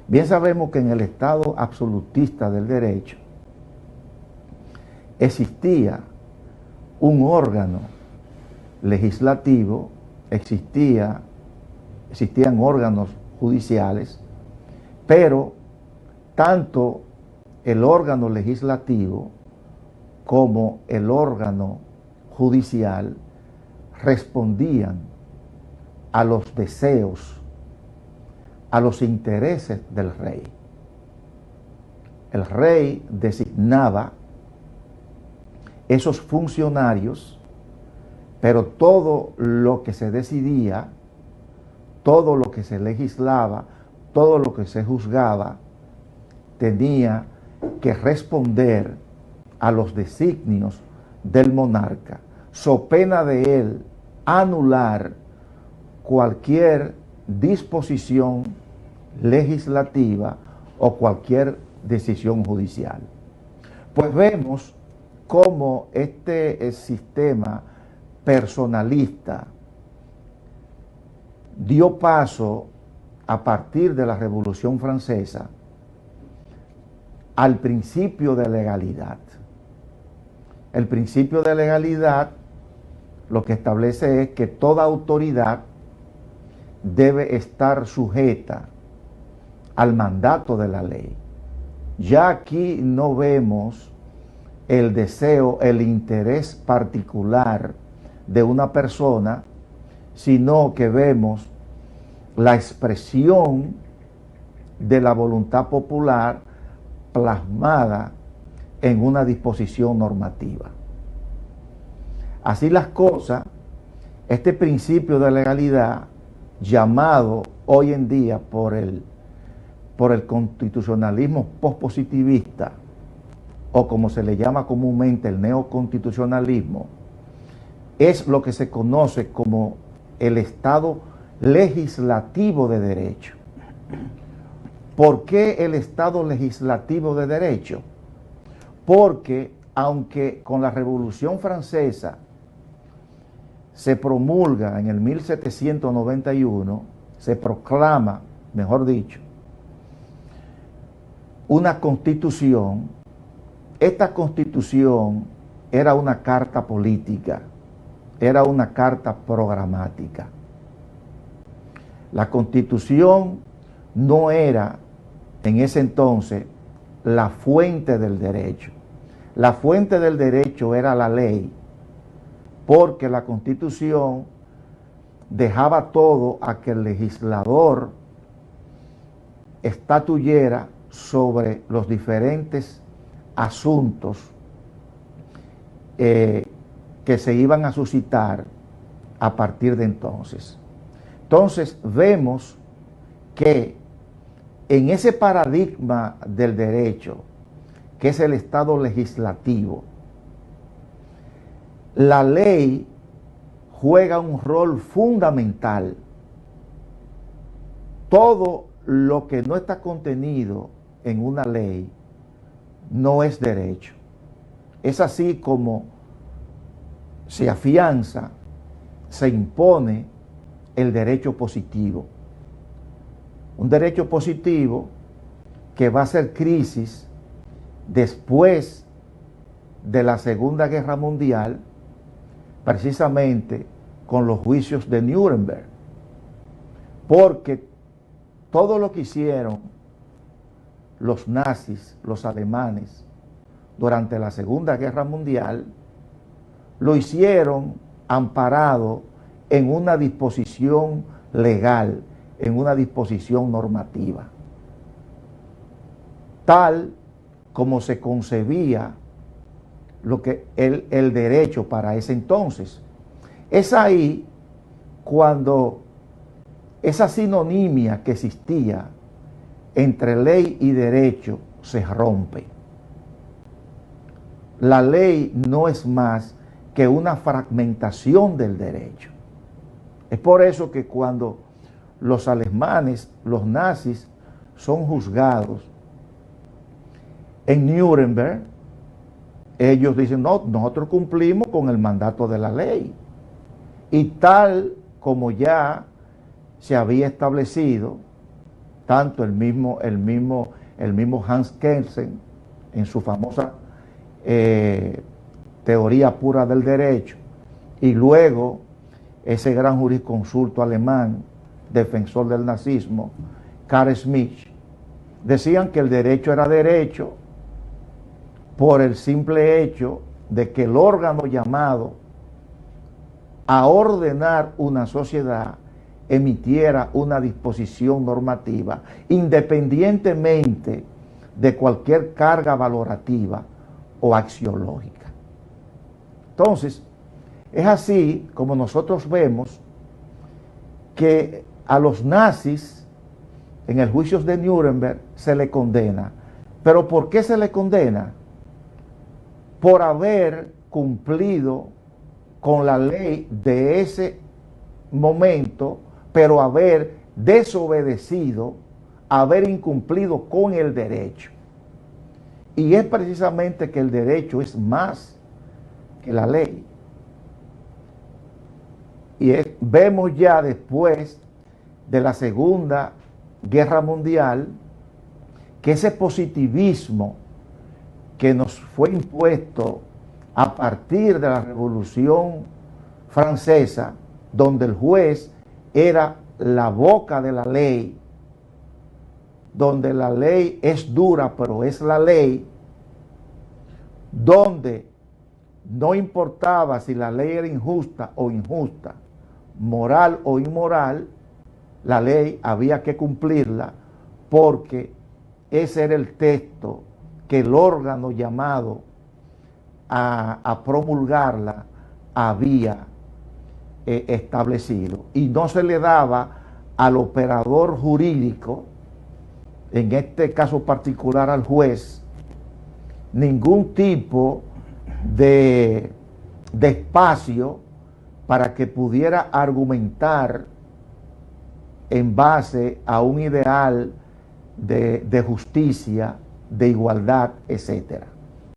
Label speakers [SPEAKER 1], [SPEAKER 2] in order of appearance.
[SPEAKER 1] Bien sabemos que en el Estado absolutista del derecho existía un órgano legislativo, existían órganos judiciales, pero tanto el órgano legislativo como el órgano judicial respondían a los deseos, a los intereses del rey. El rey designaba esos funcionarios, pero todo lo que se decidía, todo lo que se legislaba, todo lo que se juzgaba, tenía que responder a los designios del monarca, so pena de él anular cualquier disposición legislativa o cualquier decisión judicial. Pues vemos cómo este sistema personalista dio paso a partir de la Revolución Francesa al principio de legalidad. El principio de legalidad lo que establece es que toda autoridad debe estar sujeta al mandato de la ley. Ya aquí no vemos el deseo, el interés particular de una persona, sino que vemos la expresión de la voluntad popular plasmada en una disposición normativa. Así las cosas, este principio de legalidad, llamado hoy en día por el constitucionalismo pospositivista, o como se le llama comúnmente el neoconstitucionalismo, es lo que se conoce como el Estado legislativo de derecho. ¿Por qué el Estado legislativo de derecho? Porque aunque con la Revolución Francesa se promulga en el 1791, se proclama, mejor dicho, una constitución, esta constitución era una carta política, era una carta programática. La constitución no era en ese entonces la fuente del derecho. La fuente del derecho era la ley, porque la constitución dejaba todo a que el legislador estatuyera sobre los diferentes asuntos que se iban a suscitar a partir de entonces. Entonces vemos que en ese paradigma del derecho, que es el Estado legislativo, la ley juega un rol fundamental. Todo lo que no está contenido en una ley no es derecho. Es así como se afianza, se impone el derecho positivo. Un derecho positivo que va a ser crisis después de la Segunda Guerra Mundial, precisamente con los juicios de Nuremberg, porque todo lo que hicieron los nazis, los alemanes, durante la Segunda Guerra Mundial, lo hicieron amparado en una disposición legal, en una disposición normativa, tal como se concebía lo que el derecho para ese entonces. Es ahí cuando esa sinonimia que existía entre ley y derecho se rompe. La ley no es más que una fragmentación del derecho. Es por eso que cuando los alemanes, los nazis, son juzgados en Nuremberg, ellos dicen, no, nosotros cumplimos con el mandato de la ley. Y tal como ya se había establecido tanto el mismo Hans Kelsen, en su famosa teoría pura del derecho, y luego ese gran jurisconsulto alemán, defensor del nazismo, Carl Schmitt, decían que el derecho era derecho por el simple hecho de que el órgano llamado a ordenar una sociedad emitiera una disposición normativa, independientemente de cualquier carga valorativa o axiológica. Entonces, es así como nosotros vemos que a los nazis en el juicio de Nuremberg se le condena. ¿Pero por qué se le condena? Por haber cumplido con la ley de ese momento, pero haber desobedecido, haber incumplido con el derecho. Y es precisamente que el derecho es más que la ley. Y vemos ya después de la Segunda Guerra Mundial que ese positivismo que nos fue impuesto a partir de la Revolución Francesa, donde el juez era la boca de la ley, donde la ley es dura, pero es la ley, donde no importaba si la ley era injusta o injusta, moral o inmoral, la ley había que cumplirla porque ese era el texto que el órgano llamado a promulgarla había establecido, y no se le daba al operador jurídico, en este caso particular al juez, ningún tipo de espacio para que pudiera argumentar en base a un ideal de justicia, de igualdad, etcétera.